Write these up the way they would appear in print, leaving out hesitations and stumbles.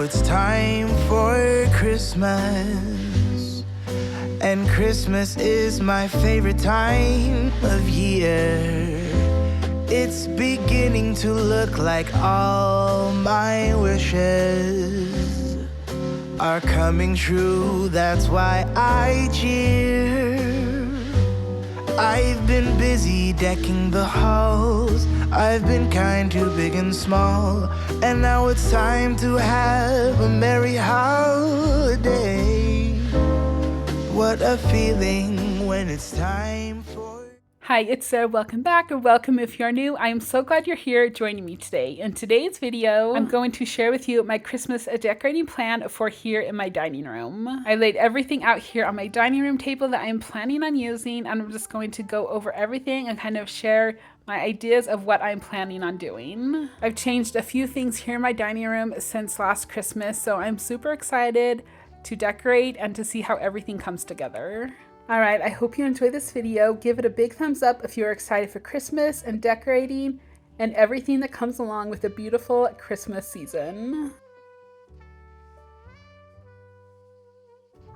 it's time for Christmas, and Christmas is my favorite time of year. It's beginning to look like all my wishes are coming true. That's why I cheer. I've been busy decking the halls. I've been kind to big and small, and now it's time to have a merry holiday. What a feeling when it's time for... Hi, it's Sarah. Welcome back, or welcome if you're new. I am so glad you're here joining me today. In today's video, I'm going to share with you my Christmas decorating plan for here in my dining room. I laid everything out here on my dining room table that I'm planning on using, and I'm just going to go over everything and kind of share my ideas of what I'm planning on doing. I've changed a few things here in my dining room since last Christmas, so I'm super excited to decorate and to see how everything comes together. Alright, I hope you enjoyed this video. Give it a big thumbs up if you're excited for Christmas and decorating and everything that comes along with a beautiful Christmas season.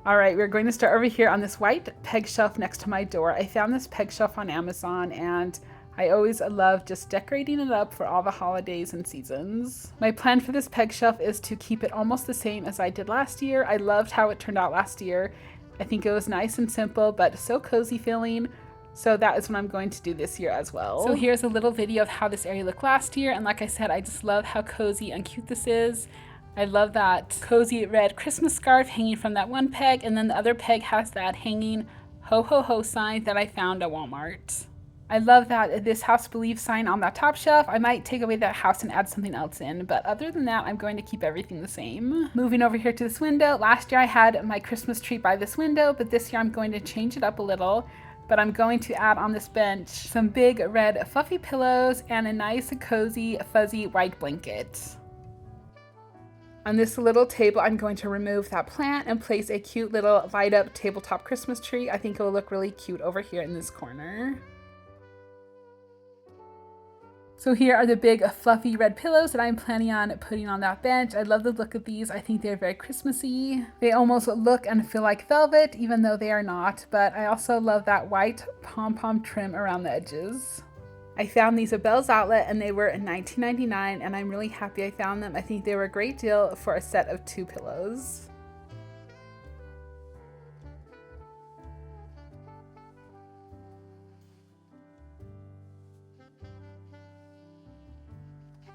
Alright, we're going to start over here on this white peg shelf next to my door. I found this peg shelf on Amazon, and I always love just decorating it up for all the holidays and seasons. My plan for this peg shelf is to keep it almost the same as I did last year. I loved how it turned out last year. I think it was nice and simple, but so cozy feeling. So that is what I'm going to do this year as well. So here's a little video of how this area looked last year. And like I said, I just love how cozy and cute this is. I love that cozy red Christmas scarf hanging from that one peg. And then the other peg has that hanging ho ho ho sign that I found at Walmart. I love that this house believes sign on that top shelf. I might take away that house and add something else in, but other than that, I'm going to keep everything the same. Moving over here to this window. Last year I had my Christmas tree by this window, but this year I'm going to change it up a little. But I'm going to add on this bench some big red fluffy pillows and a nice cozy fuzzy white blanket. On this little table, I'm going to remove that plant and place a cute little light up tabletop Christmas tree. I think it will look really cute over here in this corner. So here are the big fluffy red pillows that I'm planning on putting on that bench. I love the look of these. I think they're very Christmassy. They almost look and feel like velvet, even though they are not. But I also love that white pom-pom trim around the edges. I found these at Bell's Outlet and they were $19.99, and I'm really happy I found them. I think they were a great deal for a set of 2 pillows.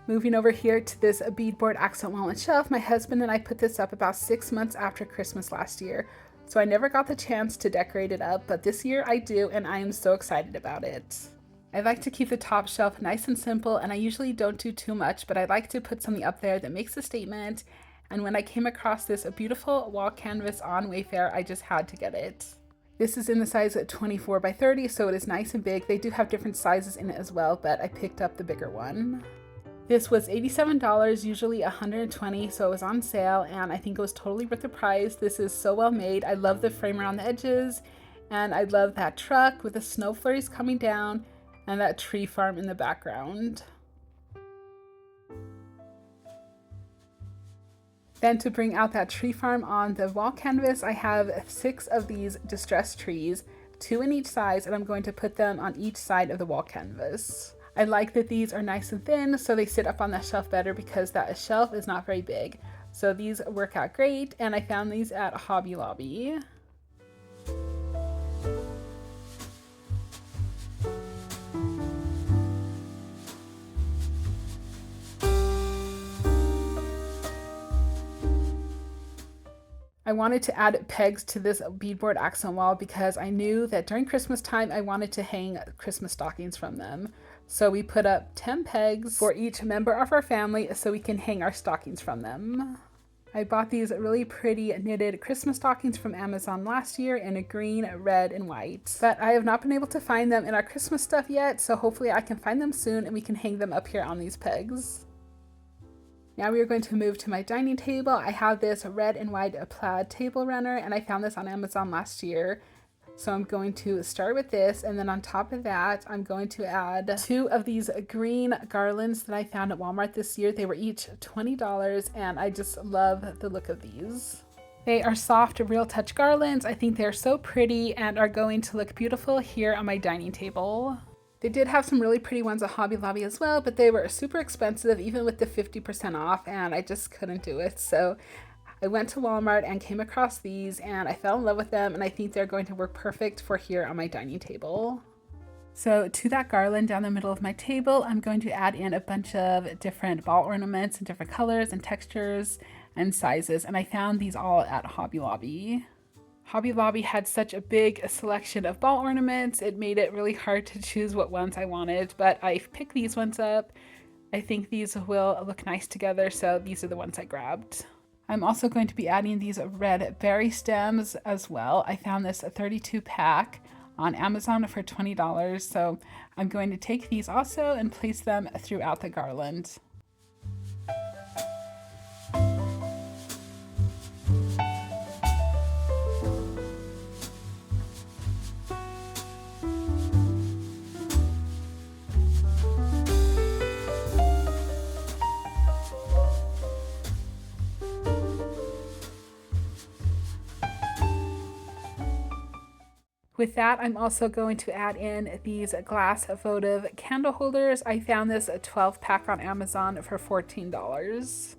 Moving over here to this beadboard accent walnut shelf, my husband and I put this up about 6 months after Christmas last year. So I never got the chance to decorate it up, but this year I do, and I am so excited about it. I like to keep the top shelf nice and simple, and I usually don't do too much, but I like to put something up there that makes a statement. And when I came across this beautiful wall canvas on Wayfair, I just had to get it. This is in the size 24 by 30, so it is nice and big. They do have different sizes in it as well, but I picked up the bigger one. This was $87, usually $120, so it was on sale, and I think it was totally worth the price. This is so well made. I love the frame around the edges, and I love that truck with the snow flurries coming down and that tree farm in the background. Then to bring out that tree farm on the wall canvas, I have 6 of these distressed trees, 2 in each size, and I'm going to put them on each side of the wall canvas. I like that these are nice and thin, so they sit up on that shelf better because that shelf is not very big. So these work out great, and I found these at Hobby Lobby. I wanted to add pegs to this beadboard accent wall because I knew that during Christmas time I wanted to hang Christmas stockings from them. So we put up 10 pegs for each member of our family so we can hang our stockings from them. I bought these really pretty knitted Christmas stockings from Amazon last year in a green, red, and white. But I have not been able to find them in our Christmas stuff yet, so hopefully I can find them soon and we can hang them up here on these pegs. Now we are going to move to my dining table. I have this red and white plaid table runner, and I found this on Amazon last year. So I'm going to start with this, and then on top of that, I'm going to add 2 of these green garlands that I found at Walmart this year. They were each $20, and I just love the look of these. They are soft, real touch garlands. I think they're so pretty and are going to look beautiful here on my dining table. They did have some really pretty ones at Hobby Lobby as well, but they were super expensive, even with the 50% off, and I just couldn't do it. So I went to Walmart and came across these, and I fell in love with them, and I think they're going to work perfect for here on my dining table. So to that garland down the middle of my table, I'm going to add in a bunch of different ball ornaments in different colors and textures and sizes, and I found these all at Hobby Lobby. Hobby Lobby had such a big selection of ball ornaments, it made it really hard to choose what ones I wanted, but I picked these ones up. I think these will look nice together, so these are the ones I grabbed. I'm also going to be adding these red berry stems as well. I found this 32 pack on Amazon for $20, so I'm going to take these also and place them throughout the garland. With that, I'm also going to add in these glass votive candle holders. I found this 12 pack on Amazon for $14.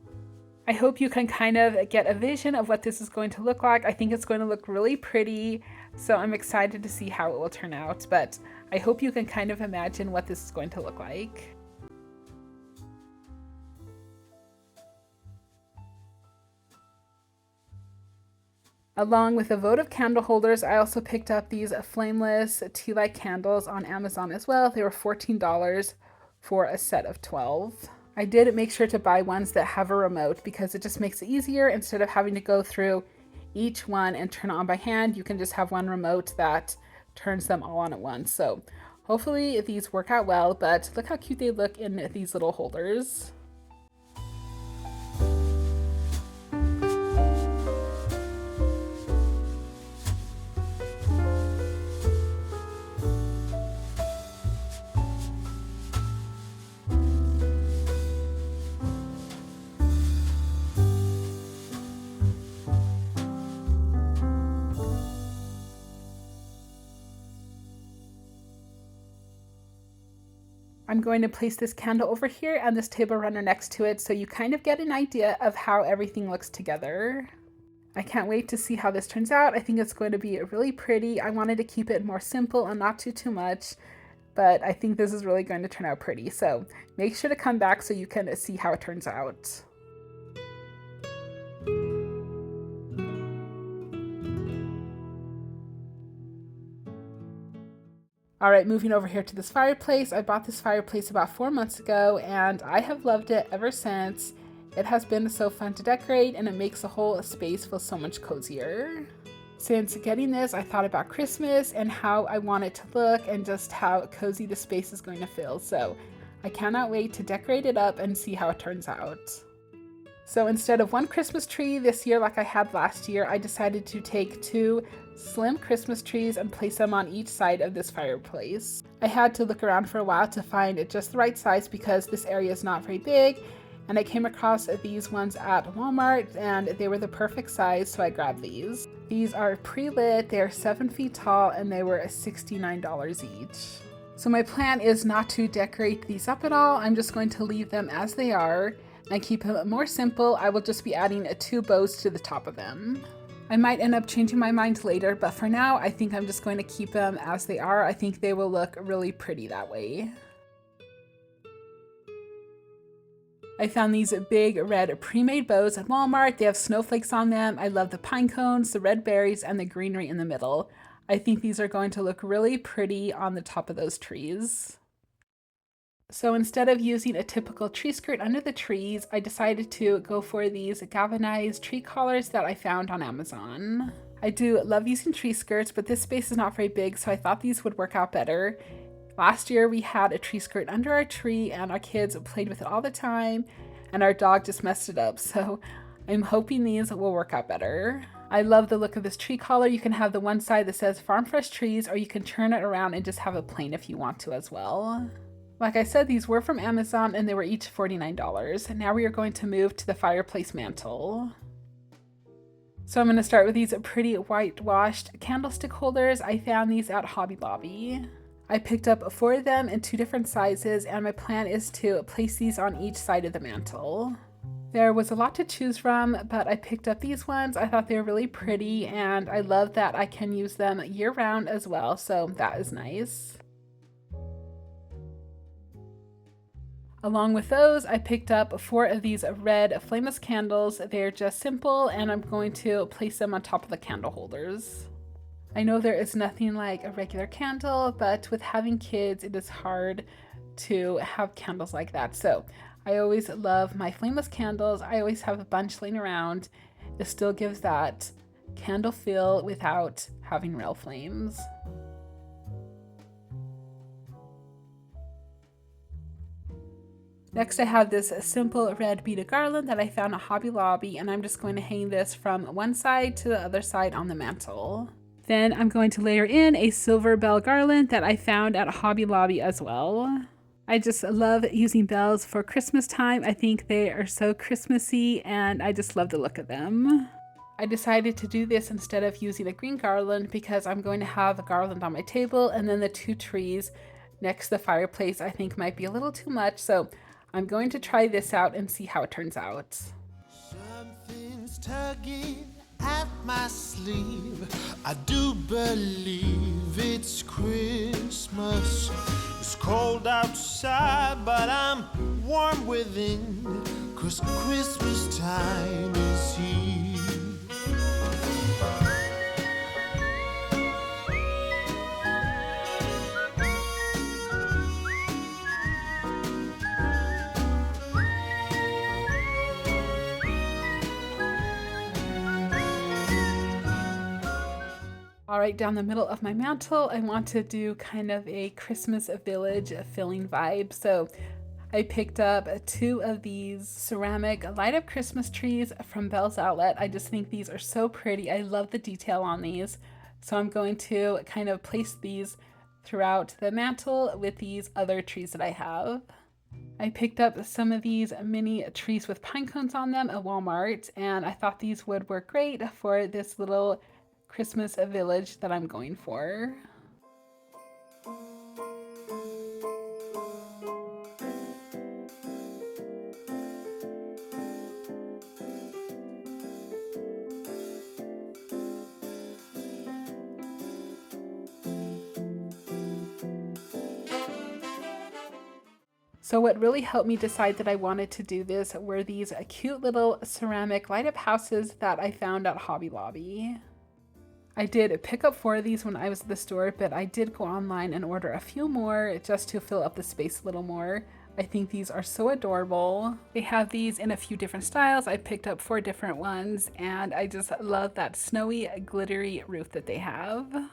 I hope you can kind of get a vision of what this is going to look like. I think it's going to look really pretty, so I'm excited to see how it will turn out, but I hope you can kind of imagine what this is going to look like. Along with the votive candle holders, I also picked up these flameless tea light candles on Amazon as well. They were $14 for a set of 12. I did make sure to buy ones that have a remote because it just makes it easier. Instead of having to go through each one and turn it on by hand, you can just have one remote that turns them all on at once. So hopefully these work out well, but look how cute they look in these little holders. I'm going to place this candle over here and this table runner next to it so you kind of get an idea of how everything looks together. I can't wait to see how this turns out. I think it's going to be really pretty. I wanted to keep it more simple and not too much, but I think this is really going to turn out pretty. So make sure to come back so you can see how it turns out. All right, moving over here to this fireplace. I bought this fireplace about 4 months ago and I have loved it ever since. It has been so fun to decorate and it makes the whole space feel so much cozier. Since getting this, I thought about Christmas and how I want it to look and just how cozy the space is going to feel. So I cannot wait to decorate it up and see how it turns out. So instead of one Christmas tree this year like I had last year, I decided to take 2 slim Christmas trees and place them on each side of this fireplace. I had to look around for a while to find just the right size because this area is not very big, and I came across these ones at Walmart and they were the perfect size, so I grabbed these. These are pre-lit, they're 7 feet tall, and they were $69 each. So my plan is not to decorate these up at all. I'm just going to leave them as they are and keep them more simple. I will just be adding 2 bows to the top of them. I might end up changing my mind later, but for now, I think I'm just going to keep them as they are. I think they will look really pretty that way. I found these big red pre-made bows at Walmart. They have snowflakes on them. I love the pine cones, the red berries, and the greenery in the middle. I think these are going to look really pretty on the top of those trees. So instead of using a typical tree skirt under the trees, I decided to go for these galvanized tree collars that I found on Amazon. I do love using tree skirts, but this space is not very big, so I thought these would work out better. Last year we had a tree skirt under our tree and our kids played with it all the time, and our dog just messed it up, so I'm hoping these will work out better. I love the look of this tree collar. You can have the one side that says Farm Fresh Trees, or you can turn it around and just have it plain if you want to as well. Like I said, these were from Amazon and they were each $49. And now we are going to move to the fireplace mantle. So I'm going to start with these pretty whitewashed candlestick holders. I found these at Hobby Lobby. I picked up 4 of them in 2 different sizes, and my plan is to place these on each side of the mantle. There was a lot to choose from, but I picked up these ones. I thought they were really pretty, and I love that I can use them year-round as well, so that is nice. Along with those, I picked up 4 of these red flameless candles. They're just simple, and I'm going to place them on top of the candle holders. I know there is nothing like a regular candle, but with having kids, it is hard to have candles like that. So I always love my flameless candles. I always have a bunch laying around. It still gives that candle feel without having real flames. Next, I have this simple red beaded garland that I found at Hobby Lobby, and I'm just going to hang this from one side to the other side on the mantle. Then I'm going to layer in a silver bell garland that I found at Hobby Lobby as well. I just love using bells for Christmas time. I think they are so Christmassy, and I just love the look of them. I decided to do this instead of using a green garland because I'm going to have a garland on my table, and then the 2 trees next to the fireplace I think might be a little too much, so I'm going to try this out and see how it turns out. Something's tugging at my sleeve. I do believe it's Christmas. It's cold outside, but I'm warm within, 'cause Christmas time is here. All right, down the middle of my mantle, I want to do kind of a Christmas village feeling vibe. So I picked up 2 of these ceramic light up Christmas trees from Bell's Outlet. I just think these are so pretty. I love the detail on these. So I'm going to kind of place these throughout the mantle with these other trees that I have. I picked up some of these mini trees with pine cones on them at Walmart, and I thought these would work great for this little Christmas village that I'm going for. So what really helped me decide that I wanted to do this were these cute little ceramic light up houses that I found at Hobby Lobby. I did pick up 4 of these when I was at the store, but I did go online and order a few more just to fill up the space a little more. I think these are so adorable. They have these in a few different styles. I picked up 4 different ones, and I just love that snowy, glittery roof that they have.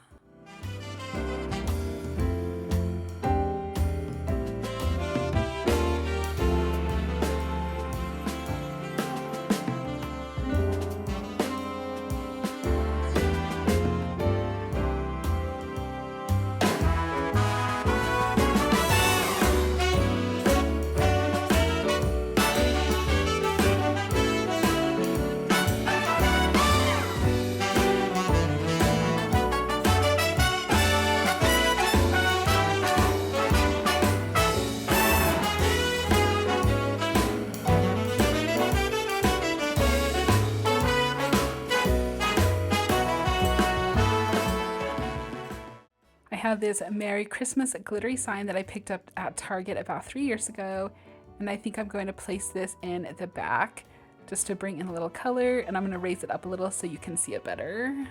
I have this Merry Christmas glittery sign that I picked up at Target about 3 years ago, and I think I'm going to place this in the back just to bring in a little color, and I'm going to raise it up a little so you can see it better.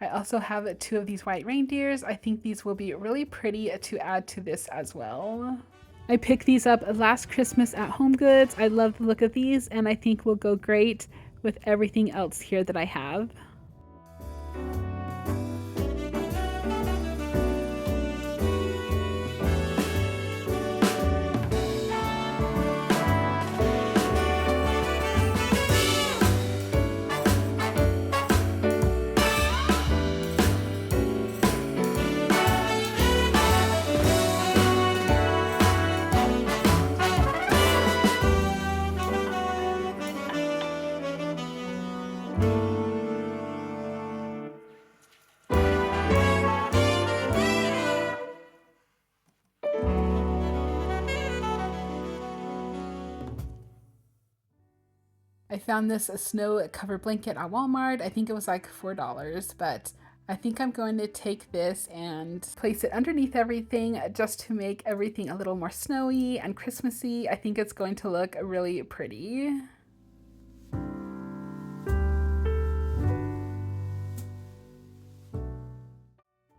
I also have 2 of these white reindeers. I think these will be really pretty to add to this as well. I picked these up last Christmas at HomeGoods. I love the look of these, and I think will go great with everything else here that I have. I found this snow cover blanket at Walmart. I think it was like $4, but I think I'm going to take this and place it underneath everything just to make everything a little more snowy and Christmassy. I think it's going to look really pretty.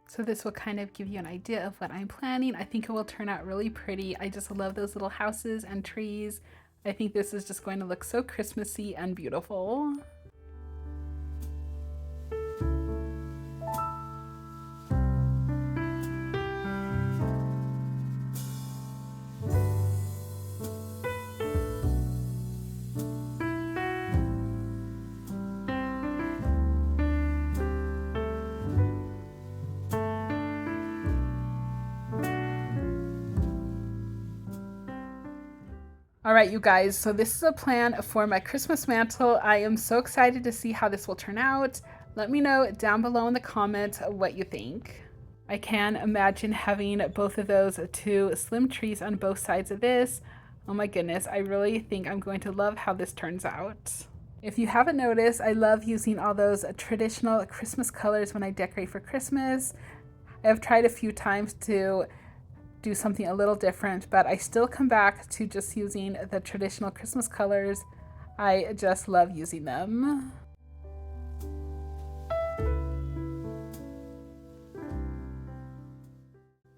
So this will kind of give you an idea of what I'm planning. I think it will turn out really pretty. I just love those little houses and trees. I think this is just going to look so Christmassy and beautiful. All right, you guys, so this is a plan for my Christmas mantle. I am so excited to see how this will turn out. Let me know down below in the comments what you think. I can imagine having both of those two slim trees on both sides of this. Oh my goodness, I really think I'm going to love how this turns out. If you haven't noticed, I love using all those traditional Christmas colors when I decorate for Christmas. I've tried a few times to do something a little different, but I still come back to just using the traditional Christmas colors. I just love using them.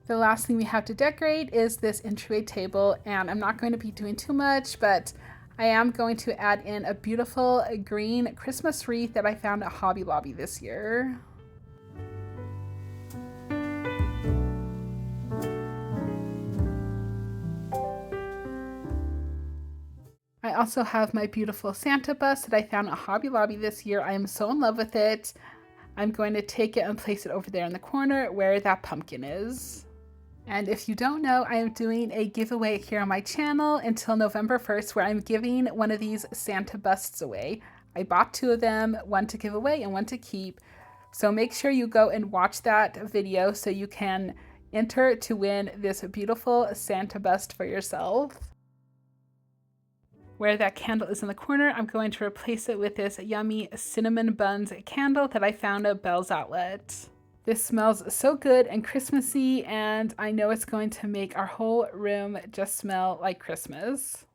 The last thing we have to decorate is this entryway table, and I'm not going to be doing too much, but I am going to add in a beautiful green Christmas wreath that I found at Hobby Lobby this year. I also have my beautiful Santa bust that I found at Hobby Lobby this year. I am so in love with it. I'm going to take it and place it over there in the corner where that pumpkin is. And if you don't know, I am doing a giveaway here on my channel until November 1st where I'm giving one of these Santa busts away. I bought two of them, one to give away and one to keep. So make sure you go and watch that video so you can enter to win this beautiful Santa bust for yourself. Where that candle is in the corner, I'm going to replace it with this yummy cinnamon buns candle that I found at Bell's Outlet. This smells so good and Christmassy, and I know it's going to make our whole room just smell like Christmas.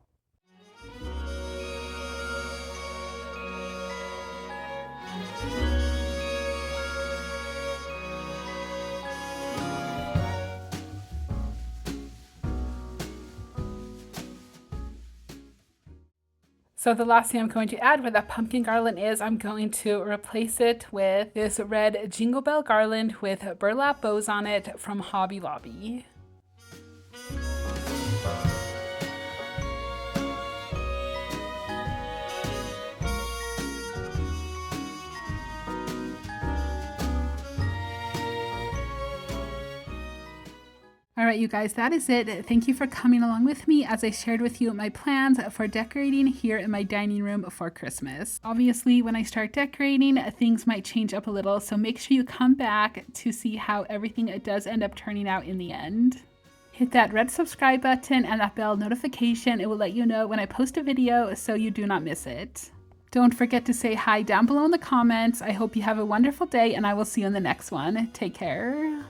So the last thing I'm going to add where that pumpkin garland is, I'm going to replace it with this red Jingle Bell garland with burlap bows on it from Hobby Lobby. All right, you guys, that is it. Thank you for coming along with me as I shared with you my plans for decorating here in my dining room for Christmas. Obviously, when I start decorating, things might change up a little, so make sure you come back to see how everything does end up turning out in the end. Hit that red subscribe button and that bell notification. It will let you know when I post a video so you do not miss it. Don't forget to say hi down below in the comments. I hope you have a wonderful day and I will see you in the next one. Take care.